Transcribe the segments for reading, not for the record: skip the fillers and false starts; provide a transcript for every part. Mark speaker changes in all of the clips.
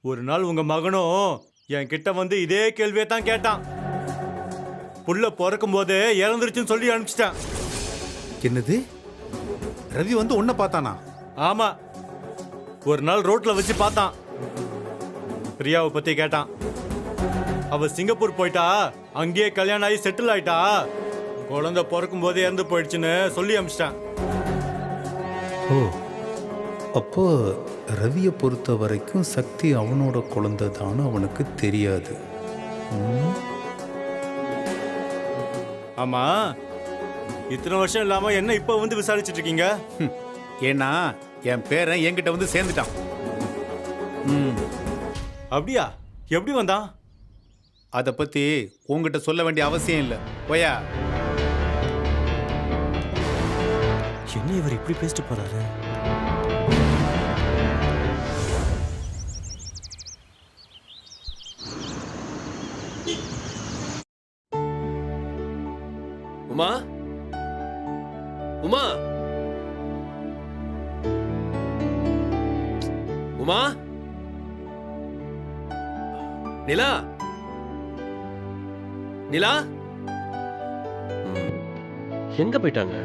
Speaker 1: ஒரு நாள் உங்க மகனும் என் கிட்ட வந்து இதே கேள்வியை தான் கேட்டான். புள்ள பிறக்கும் போதே இறந்துருச்சுன்னு சொல்லி அனுப்பிச்சிட்டேன்.
Speaker 2: என்னது? ரவி வந்து உன்னை பார்த்தானா?
Speaker 1: ஆமா, ஒரு நாள் ரோட்ல வச்சு பார்த்தான். பிரியாவை பத்தி கேட்டான். அவ சிங்கப்பூர் போயிட்டா, அங்கேயே கல்யாணம் ஆகி செட்டில் ஆயிட்டா, குழந்தை பிறக்கும் போதே இறந்து போயிடுச்சுன்னு சொல்லி அனுப்பிச்சிட்டேன்.
Speaker 2: ஓ, அப்போ ரவியை பொறுத்த வரைக்கும் சக்தி அவனோட குழந்தை தான் அவனுக்கு தெரியாது.
Speaker 1: ஆமா, இத்தனை வருஷம் இல்லாம என்ன இப்ப வந்து விசாரிச்சுட்டு இருக்கீங்க?
Speaker 2: ஏன்னா என் பேரன் என்கிட்ட வந்து சேர்ந்துட்டான்.
Speaker 1: அப்படியா? எப்படி வந்தான்?
Speaker 2: அதை பத்தி உங்ககிட்ட சொல்ல வேண்டிய அவசியம் இல்லை. போயா.
Speaker 1: என்ன இவர் இப்படி பேசிட்டு போறாரு?
Speaker 3: உமா, உமா, உமா, நிலா, நிலா, எங்க போயிட்டாங்க?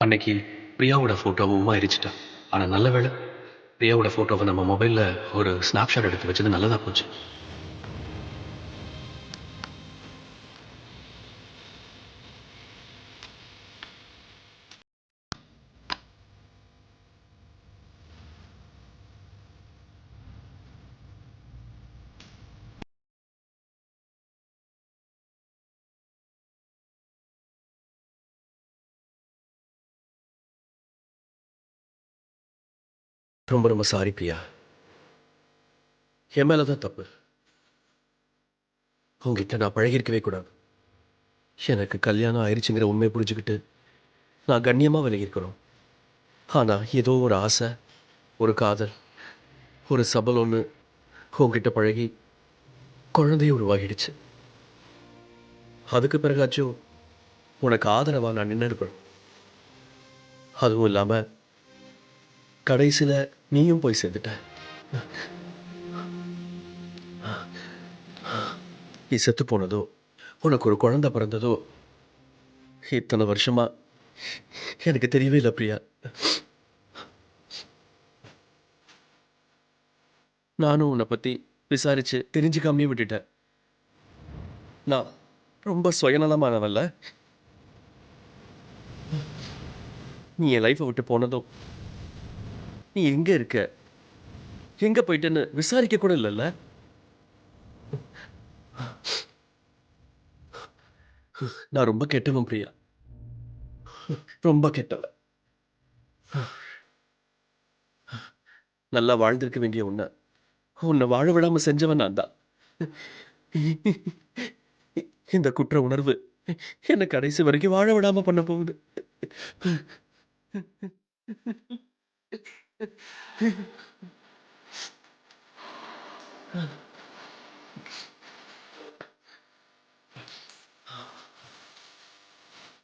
Speaker 4: அன்னைக்கு பிரியாவோட ஃபோட்டோவும் எரிச்சிட்டா. ஆனால் நல்ல வேளை பிரியாவோட ஃபோட்டோவை நம்ம மொபைலில் ஒரு ஸ்னாப்ஷாட் எடுத்து வச்சது நல்லதாக போச்சு.
Speaker 3: ரொம்ப ரொம்ப சாரி பிரியா. என் மேல தான் தப்பு. உங்ககிட்ட நான் பழகிருக்கவே கூடாது. எனக்கு கல்யாணம் ஆயிடுச்சுங்கிற உண்மையை புரிஞ்சுக்கிட்டு நான் கண்ணியமாக விலகியிருக்கிறோம். ஆனால் ஏதோ ஒரு ஆசை, ஒரு காதல், ஒரு சபல் ஒன்று உங்ககிட்ட பழகி குழந்தைய உருவாகிடுச்சு. அதுக்கு பிறகாச்சும் உனக்கு ஆதரவாக நான் நின்று இருக்கணும். அதுவும் இல்லாமல் கடைசியில் நீயும் போய் சேர்ந்துட்ட. நீ செத்து போனதோ, உனக்கு ஒரு குழந்தை பிறந்ததோ இத்தனை வருஷமா எனக்கு தெரியவே இல்லை பிரியா. நானும் உன்னை பற்றி விசாரித்து தெரிஞ்சுக்காமே விட்டுட்டேன். நான் ரொம்ப சுயநலமானவன்ல. நீ என் லைஃப்பை விட்டு போனதும் நீ எங்கே இருக்க, எங்கே போயிட்டேன்னு விசாரிக்க கூட இல்லைல்ல. நான் ரொம்ப கெட்டவன் பிரியா, ரொம்ப கெட்டவன். நல்லா வாழ்ந்திருக்க வேண்டிய உன்னை உன்னை வாழ விடாம செஞ்சவன் நான் தான். இந்த குற்ற உணர்வு என்னை கடைசி வரைக்கும் வாழ விடாம பண்ண போகுது.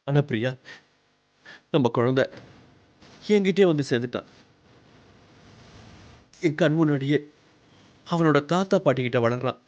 Speaker 3: ஆனா பிரியா, நம்ம குழந்தை என்கிட்டயே வந்து சேர்ந்துட்டான். என் கண் முன்னாடியே அவனோட தாத்தா பாட்டி கிட்ட வளர்றான்.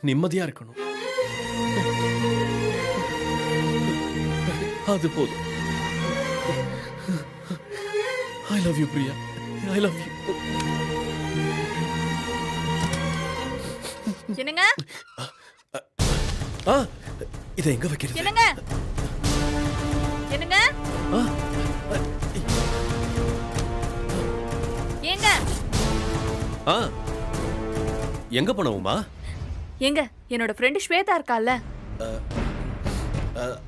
Speaker 3: நிம்மதியா இருக்கணும். அது போதும். I love you Priya, I love you.
Speaker 5: என்னங்க
Speaker 3: இதை எங்க வைக்கிறது?
Speaker 5: என்னங்க என்னங்க ஏங்க
Speaker 3: எங்க போனவுமா?
Speaker 5: ஏங்க என்னோட ஃப்ரெண்ட் ஸ்வேதா இருக்கால,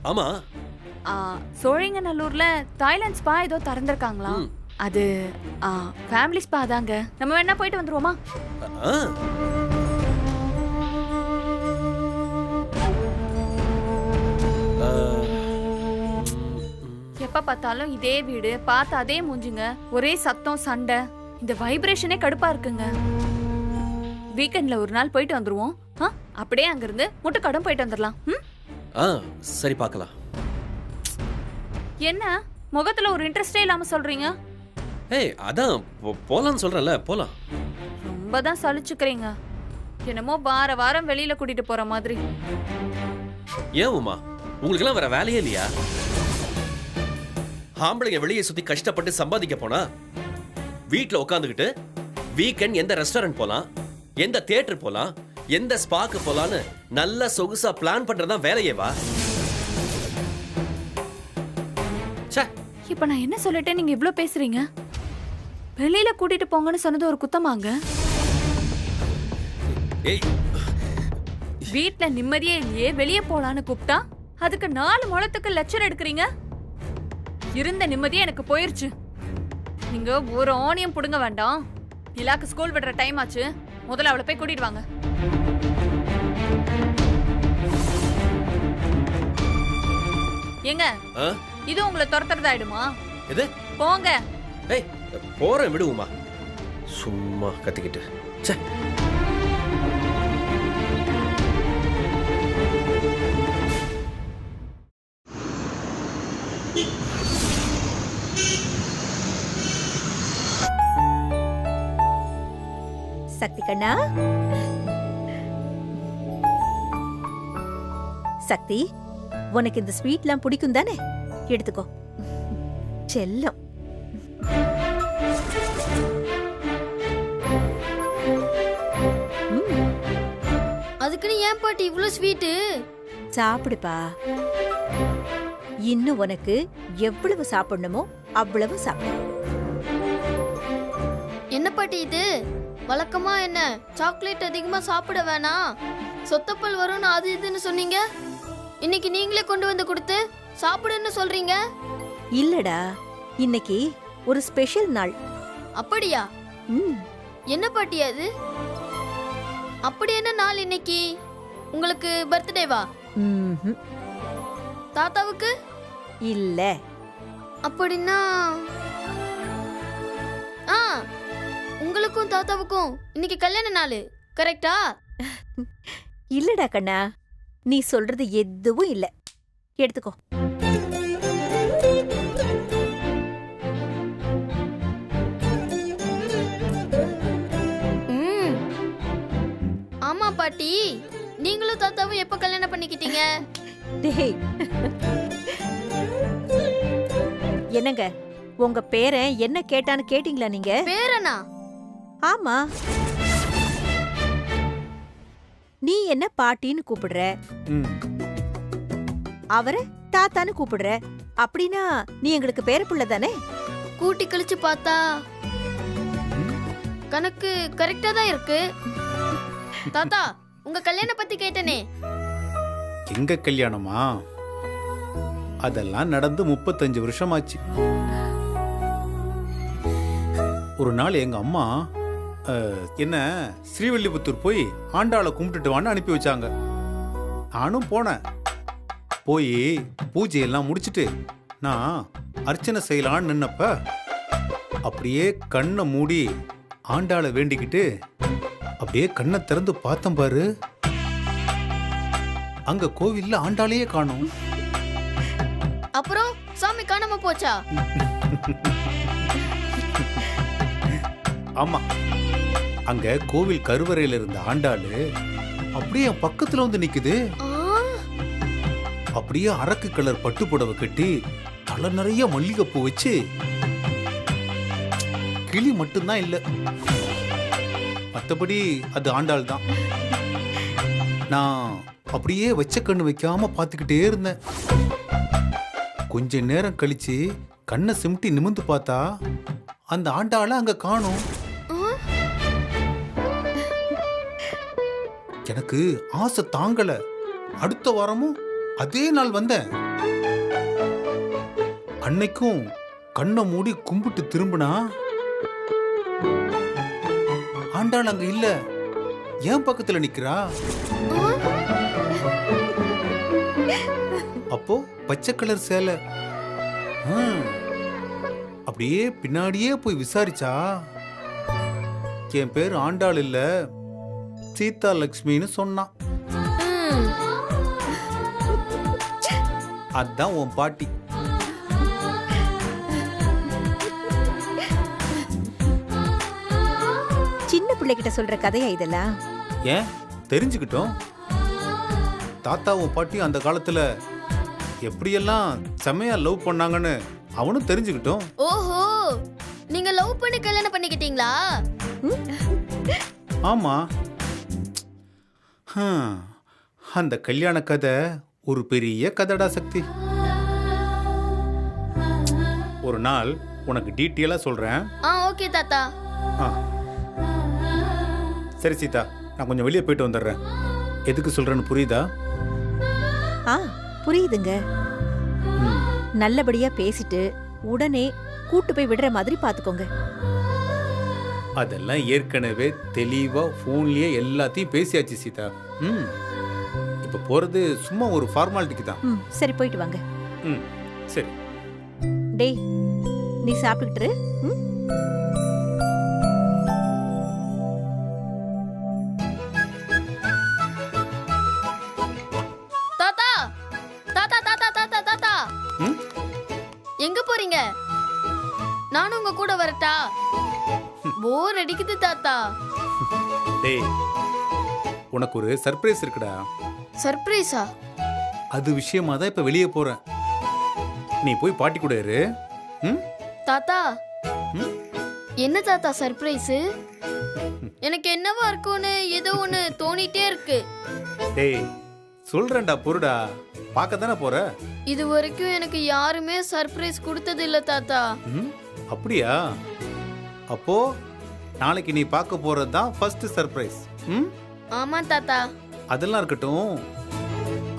Speaker 3: ஆமா.
Speaker 5: சோழிங்கநல்லூர்ல தாய்லாந்து ஸ்பா ஏதோ திறந்திருக்காங்களாம். அது ஃபேமிலி ஸ்பா தாங்க. நம்ம வேணா போயிட்டு வந்துருவோமா? எப்ப பார்த்தாலும் இதே வீடு, பார்த்து அதே மூஞ்சுங்க, ஒரே சத்தம், சண்டை, இந்த வைப்ரேஷனே கடுப்பா இருக்குங்க. வீக்கெண்ட்ல ஒரு நாள் போயிட்டு வந்துருவோம். அப்படியே அங்கிருந்து முட்டுக்கடம் போயிட்டு வந்துடலாம்.
Speaker 3: சரி, பார்க்கலாம்.
Speaker 5: என்ன முகத்துல ஒரு இன்ட்ரெஸ்டே இல்லாம சொல்றீங்க?
Speaker 3: ஏய், அதான் போலான்னு சொல்றேன்ல, போலாம்.
Speaker 5: ரொம்ப தான் சலிச்சுக்கிறீங்க. என்னமோ வார வாரம் வெளியில கூட்டிட்டு போற மாதிரி.
Speaker 3: ஏன் உமா, உங்களுக்கு எல்லாம் வேற வேலையே இல்லையா? ஆம்பளைங்க வெளியே சுத்தி கஷ்டப்பட்டு சம்பாதிக்க போனா வீட்டுல உட்காந்துக்கிட்டு வீக்கெண்ட் எந்த ரெஸ்டாரண்ட் போலாம், எந்த தியேட்டர் போலாம், எந்த ஸ்பாக்கு போலான்னு நல்ல சொகுசா பிளான் பண்றதுதான் வேலையேவா?
Speaker 5: இப்ப நான் என்ன சொல்லிட்டேன், நீங்க இவ்ளோ பேசுறீங்க? வெளியில கூட்டிட்டு போங்கன்னு சொன்னது ஒரு குத்தமாங்க? வீட்ல நிம்மதியே இல்லையே, வெளியே போலான்னு கூப்பிட்டா அதுக்கு 4 முழத்துக்கு லட்சம் எடுக்கிறீங்க. இருந்த நிம்மதியே எனக்கு போயிருச்சு. நீங்க ஒரு ஆனியம் புடுங்க வேண்டாம். நிலாக்கு ஸ்கூல் விடுற டைம் ஆச்சு. முதல்ல அவளை போய் கூட்டிட்டு வாங்க. ஏங்க, இது உங்களை துரத்துறதாயிடுமா?
Speaker 3: எது?
Speaker 5: போங்க.
Speaker 3: ஏய், போறேன், விடுவோமா? சும்மா கத்திக்கிட்டு. ச்சே.
Speaker 6: சக்தி கண்ணா, சக்தி, உனக்கு இந்த ஸ்வீட்லாம் பிடிக்கும் தானே? எடுத்துக்கோ செல்லம்.
Speaker 7: அதுக்குன்னு ஏன் பாட்டி இவ்வளவு ஸ்வீட்டு?
Speaker 6: சாப்பிடுப்பா. இன்னும் உனக்கு எவ்வளவு சாப்பிடணுமோ அவ்வளவு சாப்பிடு.
Speaker 7: என்ன பாட்டி இது? வழக்கமா என்ன சாக்லேட் அதிகமா சாப்பிட வேணாம், சொத்தப்பல் வரும்னு அது இதுன்னு சொன்னீங்க. இன்னைக்கு நீங்களே கொண்டு வந்து கொடுத்து சாப்பிடுன்னு சொல்றீங்க.
Speaker 6: இல்லடா, இன்னைக்கு ஒரு ஸ்பெஷல் நாள்.
Speaker 7: அப்படியா? என்ன பாட்டி அது? அப்படி என்ன நாள் இன்னைக்கு? உங்களுக்கு பர்த்டேவா? தாத்தாவுக்கு
Speaker 6: இல்ல.
Speaker 7: அப்படின்னா உங்களுக்கும் தாத்தாவுக்கும் இன்னைக்கு கல்யாண நாள், கரெக்டா?
Speaker 6: இல்லடா கண்ணா, நீ சொல்றது எதுவும் இல்ல. எடுத்துக்கோ.
Speaker 7: ஆமா பாட்டி, நீங்களும் தாத்தாவும் எப்ப கல்யாணம் பண்ணிக்கிட்டீங்க?
Speaker 6: டேய், என்னங்க உங்க பேரன் என்ன கேட்டான்னு கேட்டீங்களா நீங்க?
Speaker 7: பேரனா?
Speaker 6: ஆமா. நீ என்ன பாட்டின்னு கூப்பிடுற, அவரை தாத்தான்னு கூப்பிடுற. அப்படின்னா நீ எங்களுக்கு பேரப்புள்ள தானே?
Speaker 7: கூட்டி கழிச்சு பார்த்தா கணக்கு கரெக்டா தான் இருக்கு. தாத்தா, உங்க கல்யாணம் பத்தி கேட்டனே.
Speaker 2: எங்க கல்யாணமா? அதெல்லாம் நடந்து 35 வருஷம் ஆச்சு. ஒரு நாள் எங்க அம்மா என்ன ஸ்ரீவில்லிபுத்தூர் போய் ஆண்டாளை கும்பிட்டுட்டு வான்னு அனுப்பி வச்சாங்க. நானும் போனேன். போய் பூஜையெல்லாம் முடிச்சுட்டு நான் அர்ச்சனை செய்யலான்னு நின்னப்ப அப்படியே கண்ணை மூடி ஆண்டாளை வேண்டிக்கிட்டு அப்படியே கண்ணை திறந்து பார்த்தேன் பாரு, அங்க கோவில்ல ஆண்டாளையே காணோம்.
Speaker 7: அப்புறம் சாமி காணாம போச்சா?
Speaker 2: ஆமா, அங்க கோவில் கருவறையில இருந்த ஆண்டாளு அப்படியே என் பக்கத்துல வந்து நிக்குது.
Speaker 7: ஆ,
Speaker 2: அப்படியே அரக்கு கலர் பட்டு புடவை கட்டி தலை நிறைய மல்லிகைப்பூ வச்சு, கிளி மட்டும்தான் இல்ல, மத்தபடி அது ஆண்டாள் தான். நான் அப்படியே வச்ச கண்ணு வைக்காம பார்த்துக்கிட்டே இருந்தேன். கொஞ்ச நேரம் கழிச்சு கண்ணை சிமிட்டி நிமிந்து பார்த்தா அந்த ஆண்டாளை அங்க காணோம். எனக்கு ஆசை தாங்கல. அடுத்த வாரமும் அதே நாள் வந்தேன். அன்னைக்கும் கண்ணை மூடி கும்பிட்டு திரும்பினா ஆண்டாள் அங்க இல்ல, என் பக்கத்துல நிக்கிறா. அப்போ பச்சை கலர் சேலை. அப்படியே பின்னாடியே போய் விசாரிச்சா என் பேர் ஆண்டாள் இல்ல, சீதா லட்சுமின்னு சொன்னான்.
Speaker 7: ம்.
Speaker 2: அதான் உன் பாட்டி.
Speaker 6: சின்ன பிள்ளைகிட்ட சொல்ற கதையா இதெல்லாம்?
Speaker 2: ஏன் தெரிஞ்சுக்கிட்டோம். தாத்தாவும் பாட்டியும் அந்த காலத்துல எப்படியெல்லாம் செமையா லவ் பண்ணாங்கன்னு அவனும் தெரிஞ்சுக்கிட்டோம்.
Speaker 7: ஓஹோ, நீங்க லவ் பண்ணி கல்யாணம் பண்ணிக்கிட்டீங்களா?
Speaker 2: ஆமா. அந்த கல்யாண கதை ஒரு பெரிய கதடா சக்தி. ஒரு நாள் உனக்கு டீட்டெயிலா சொல்றேன்.
Speaker 7: ஓகே தாத்தா.
Speaker 2: ஆ. சரி சீதா, நான் கொஞ்சம் வெளியே போயிட்டு வந்துடுறேன். எதுக்கு சொல்றேன்னு புரியுதா?
Speaker 6: புரியுதுங்க. நல்லபடியா பேசிட்டு உடனே கூட்டு போய் விடுற மாதிரி பாத்துக்கோங்க.
Speaker 2: அதெல்லாம் ஏற்கனவே தெளிவா போன்லயே எல்லாத்தையும் பேசியாச்சு சீதா. இப்ப போறது சும்மா ஒரு ஃபார்மாலிட்டிக்கு தான்.
Speaker 6: சரி, போயிட்டு வாங்க.
Speaker 2: சரி.
Speaker 6: டேய், நீ சாப்பிட்டுட்டு இரு.
Speaker 7: தாத்தா தாத்தா தாத்தா தாத்தா தாத்தா, எங்க போறீங்க? நானும் உங்க கூட வரட்டா? போர் அடிக்குது தாத்தா.
Speaker 2: டேய், உனக்கு ஒரு சர்ப்ரைஸ் இருக்குடா.
Speaker 7: சர்ப்ரைஸா?
Speaker 2: அது விஷயமா தான் இப்ப வெளியே போறேன். நீ போய் பாட்டி கூட இரு.
Speaker 7: தாத்தா, என்ன தாத்தா சர்ப்ரைஸ்? எனக்கு என்னவா இருக்கும்னு ஏதோ ஒண்ணு தோணிட்டே இருக்கு.
Speaker 2: டேய், சொல்றேன்டா, பொறுடா. பார்க்க தானே போற.
Speaker 7: இது வரைக்கும் எனக்கு யாருமே சர்ப்ரைஸ் கொடுத்தது இல்ல தாத்தா.
Speaker 2: அப்படியா? அப்போ நாளைக்கு நீ பார்க்க போறது தான் ஃபர்ஸ்ட் சர்ப்ரைஸ்.
Speaker 7: ஆமா தாத்தா.
Speaker 2: அதெல்லாம் இருக்கட்டும்.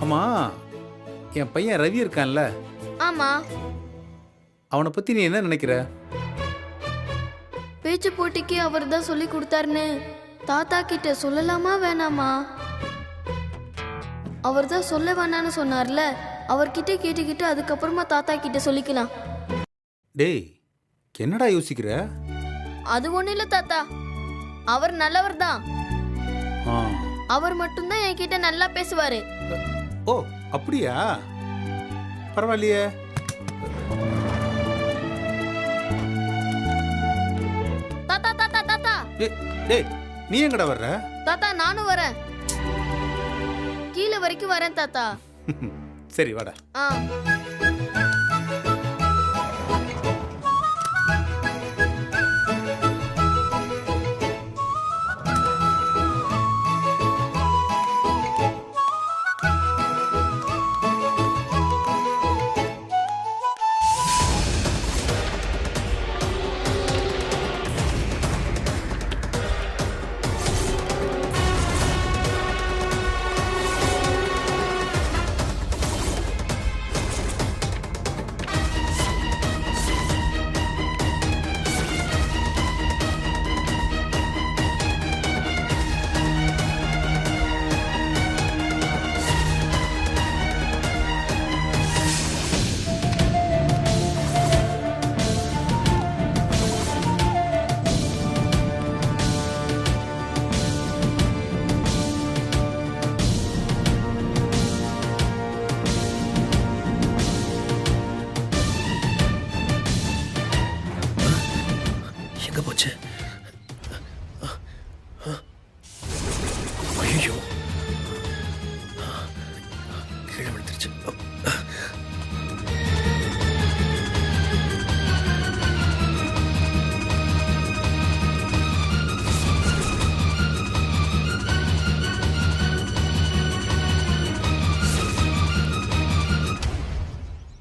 Speaker 2: ஆமா, என் பையன் ரவி இருக்கான்ல,
Speaker 7: ஆமா.
Speaker 2: அவனை பத்தி நீ என்ன நினைக்கிற?
Speaker 7: பேச்சு போட்டிக்கு அவர் தான் சொல்லி கொடுத்தாருன்னு தாத்தா கிட்ட சொல்லலாமா வேணாமா? அவர் தான் சொல்ல வேணான்னு சொன்னார்ல, அவர்கிட்ட கேட்டுக்கிட்டு அதுக்கப்புறமா தாத்தா கிட்ட சொல்லிக்கலாம்.
Speaker 2: டேய், என்னடா யோசிக்கிற?
Speaker 7: அது ஒண்ணு இல்ல தாத்தா, அவர் நல்லவர் தான். அவர் மட்டும்தான் என்கிட்ட நல்லா பேசுவாரு.
Speaker 2: ஓ, அப்படியா? பரவாயில்லையே.
Speaker 7: தாத்தா தாத்தா தாத்தா.
Speaker 2: டேய், நீ எங்கடா வர்ற?
Speaker 7: தாத்தா, நானும் வரேன். கீழே வரைக்கும் வரேன் தாத்தா.
Speaker 2: சரி, வாடா.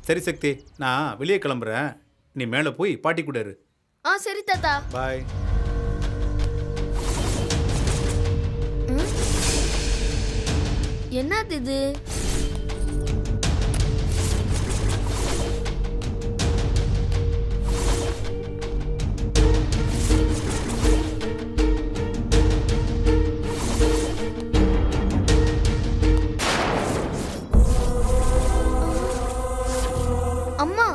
Speaker 2: சரி சக்தி, நான் வெளியே கிளம்புறேன். நீ மேலே போய் பாட்டி கூட இரு.
Speaker 7: ஆ சரி தாத்தா.
Speaker 2: பாய்.
Speaker 7: என்னது இது? அம்மா,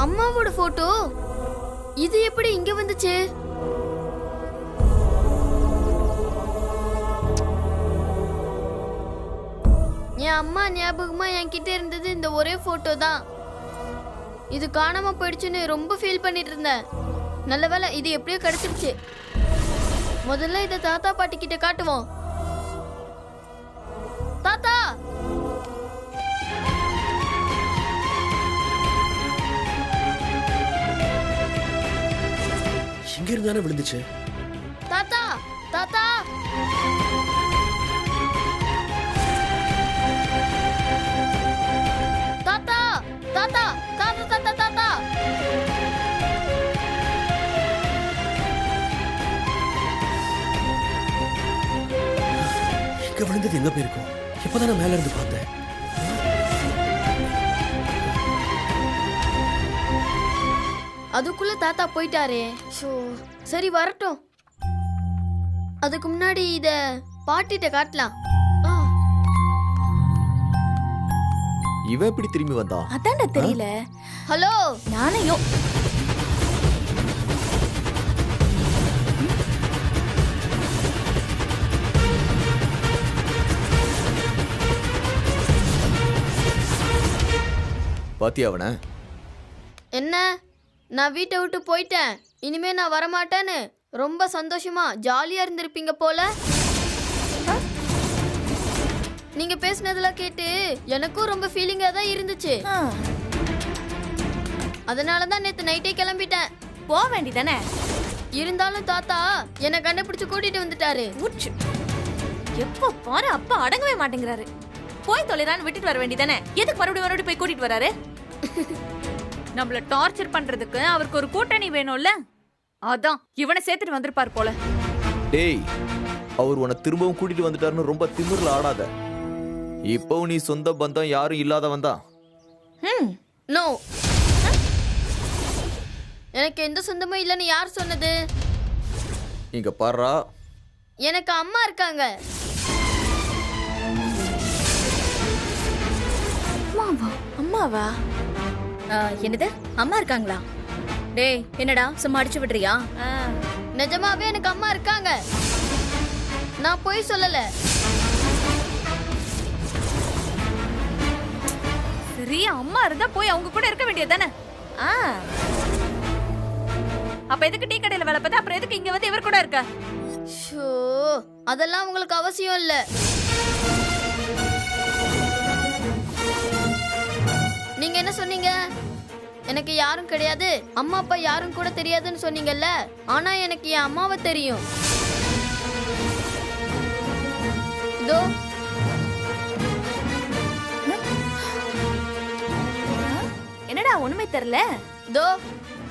Speaker 7: அம்மாவோட போட்டோ இது எப்படி இங்க வந்துச்சு? என் அம்மா ஞாபகமா என்கிட்ட இருந்தது இந்த ஒரே போட்டோ தான். இது காணாம போயிடுச்சுன்னு ரொம்ப ஃபீல் பண்ணிட்டு இருந்தேன். நல்ல வேளை இது எப்படியோ கிடைச்சிருச்சு. முதல்ல இதை தாத்தா பாட்டி கிட்ட காட்டுவோம். தாத்தா,
Speaker 3: இங்க இருந்தானே விழுந்துச்சு.
Speaker 7: தாத்தா, தாத்தா, தாத்தா, தாத்தா, தாத்தா, தாத்தா, தாத்தா.
Speaker 3: இங்க விழுந்தது எங்க போயிருக்கும்? இப்பதானே மேல இருந்து பார்த்தேன்.
Speaker 7: அதுக்குள்ள தாத்தா போயிட்டாரே. ஷோ, சரி வரட்டும். அதுக்கு முன்னாடி இத பாட்டிட்ட காட்டலாம். ஆ,
Speaker 8: இவ எப்படி திரும்பி வந்தா?
Speaker 6: அதான்டா தெரியல.
Speaker 7: ஹலோ,
Speaker 6: நானையோ
Speaker 8: பாத்தியா அவன?
Speaker 7: என்ன? நான் வீட்டை விட்டு போயிட்டேன், இனிமே நான் வரமாட்டேன்னு ரொம்ப சந்தோஷமா ஜாலியா இருந்திருப்பீங்க போல. நீங்க பேசினதெல்லாம் கேட்டு எனக்கும் ரொம்ப ஃபீலிங்கா தான் இருந்துச்சு. அதனால தான் நேத்து நைட்டே கிளம்பிட்டேன்.
Speaker 6: போக வேண்டிதானே?
Speaker 7: இருந்தாலும் தாத்தா என்னை கண்டுபிடிச்சு கூட்டிட்டு வந்துட்டாரு.
Speaker 6: எப்ப பாரு அப்பா அடங்கவே மாட்டேங்கிறாரு. போய் தொலைறான்னு விட்டுட்டு வர வேண்டிதானே? எதுக்கு மறுபடியும் போய் கூட்டிட்டு வராரு?
Speaker 5: நம்மள டார்ச்சர் பண்றதுக்கு அவருக்கு ஒரு கூட்டணி வேணும்ல, அதான் இவனை சேர்த்துட்டு வந்திருப்பார் போல.
Speaker 8: டேய், அவர் உன்னை திரும்பவும் கூட்டிட்டு வந்துட்டாருன்னு ரொம்ப திமிர்ல ஆடாத. இப்போ நீ சொந்த பந்தம் யாரும் இல்லாதவன் தான்.
Speaker 7: நோ, எனக்கு எந்த சொந்தமும் இல்லைன்னு யார் சொன்னது?
Speaker 8: இங்க பாருடா,
Speaker 7: எனக்கு அம்மா இருக்காங்க.
Speaker 6: அம்மாவா? என்னது அம்மா இருக்காங்களா? டேய், என்னடா சும்மா அடிச்சு விடுறியா?
Speaker 7: நிஜமாவே எனக்கு அம்மா இருக்காங்க, நான் போய் சொல்லல.
Speaker 5: சரி, அம்மா இருந்தா போய் அவங்க கூட இருக்க வேண்டியதுதானே? அப்ப எதுக்கு டீ கடையில வேலை பார்த்தா அப்புறம் எதுக்கு இங்க வந்து இவர் கூட இருக்க?
Speaker 7: ஷோ, அதெல்லாம் உங்களுக்கு அவசியம் இல்ல. நீங்க என்ன சொன்னீங்க? எனக்கு யாரும் கிடையாது, அம்மா அப்பா யாரும் கூட தெரியாதுன்னு சொன்னீங்கல்ல. ஆனா எனக்கு என் அம்மாவை தெரியும். இதோ
Speaker 6: என்னடா ஒண்ணுமே தெரியல.
Speaker 7: இதோ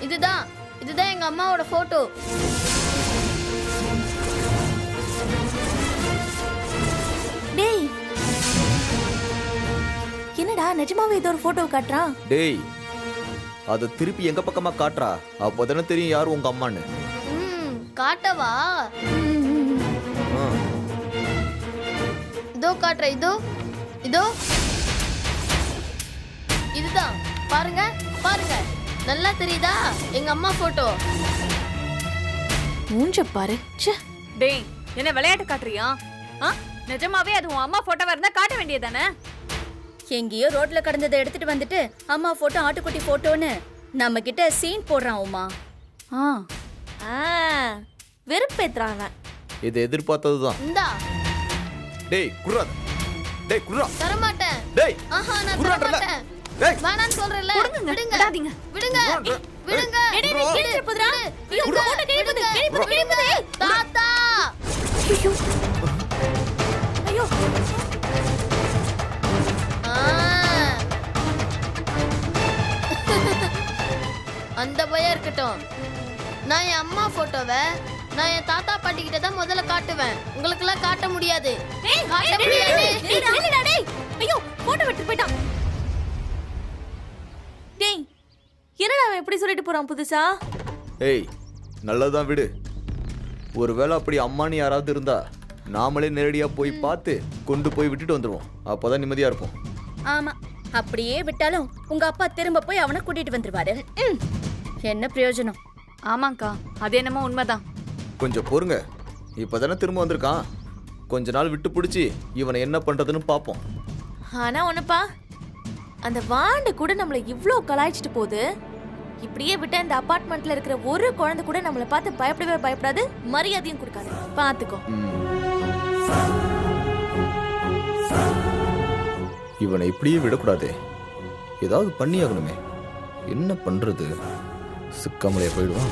Speaker 7: இதுதான் இதுதான் எங்க அம்மாவோட போட்டோ.
Speaker 6: டேய், என்னடா நிஜமாவே ஏதோ ஒரு போட்டோ காட்டுறான்?
Speaker 8: டேய், அத திருப்பி எங்க பக்கமா காட்டுறா, அப்போதானே தெரியும் யாரு உங்க அம்மான்னு.
Speaker 7: காட்டவா?
Speaker 8: ஆ.
Speaker 7: இதோ காட்டுற, இதோ இதோ இதுதான். பாருங்க பாருங்க, நல்லா தெரியுதா எங்க அம்மா போட்டோ?
Speaker 6: மூஞ்ச பாரு.
Speaker 5: டேய், என்ன விளையாட்டு காட்டுறியா? நிஜமாவே அது உன் அம்மா போட்டோவா இருந்தா காட்ட வேண்டியதானே?
Speaker 6: எங்கேயோ ரோட்ல கடந்ததை எடுத்துட்டு வந்துட்டு அம்மா போட்டோ ஆட்டுக்குட்டி போட்டோன்னு நம்ம கிட்ட சீன் போடுறான் உமா. வெறுப்பேத்துறான் அவன்.
Speaker 8: இது எதிர்பார்த்ததுதான்.
Speaker 7: இந்தா.
Speaker 8: டேய் குர்ரா, டேய் குர்ரா.
Speaker 7: தர மாட்டேன்.
Speaker 8: டேய்,
Speaker 7: ஆஹா, நான்
Speaker 8: குர்ரா
Speaker 7: தர
Speaker 8: இல்ல.
Speaker 7: மாட்டேன்.
Speaker 8: டேய்,
Speaker 7: வேணான்னு சொல்றேன்ல. விடுங்க
Speaker 5: விடாதீங்க.
Speaker 7: விடுங்க விடுங்க.
Speaker 6: டேய், டேய், கிழிச்சு போதுடா. ஐயோ,
Speaker 7: விடுங்க.
Speaker 6: போட்டோ கிழிப்புது, கிழிப்புது, கிழிப்புது.
Speaker 7: தாத்தா, அந்த பயம் இருக்கட்டும். நான் என் அம்மா போட்டோவை நான் என் தாத்தா பாட்டி கிட்ட தான் முதல்ல காட்டுவேன். உங்களுக்கெல்லாம் காட்ட முடியாது. காட்ட முடியாது.
Speaker 6: ஐயோ போட்டோ விட்டு போயிட்டான். டேய் என்னடா அவன் எப்படி சொல்லிட்டு போறான் புதுசா?
Speaker 8: ஏய் நல்லதான் விடு. ஒருவேளை அப்படி அம்மானு யாராவது இருந்தா நாமளே நேரடியா போய் பார்த்து கொண்டு போய் விட்டுட்டு வந்துருவோம். அப்பதான் நிம்மதியா இருப்போம்.
Speaker 9: ஆமா, அப்படியே விட்டாலும் உங்க அப்பா திரும்ப போய் அவனை கூட்டிட்டு வந்துருவாரு. என்ன பிரயோஜனம்?
Speaker 5: ஆமாக்கா, அது என்னமோ உண்மைதான்.
Speaker 8: கொஞ்சம் பொறுங்க, இப்பதானே திரும்ப வந்திருக்கான். கொஞ்ச நாள் விட்டு பிடிச்சி இவனை என்ன பண்றதுன்னு பார்ப்போம்.
Speaker 6: ஆனா ஒண்ணுப்பா, அந்த வாண்டு கூட நம்மள இவ்ளோ கலாய்ச்சிட்டு போகுது. இப்படியே விட்டா இந்த அபார்ட்மெண்ட்ல இருக்கிற ஒரு குழந்தை கூட நம்மள பார்த்து பயப்படவே பயப்படாது, மரியாதையும் கொடுக்காது. பாத்துக்கோ.
Speaker 8: இவனை இப்படியே விடக்கூடாதே, ஏதாவது பண்ணியாகணுமே. என்ன பண்றது? சிக்காமலே போயிடுவான்.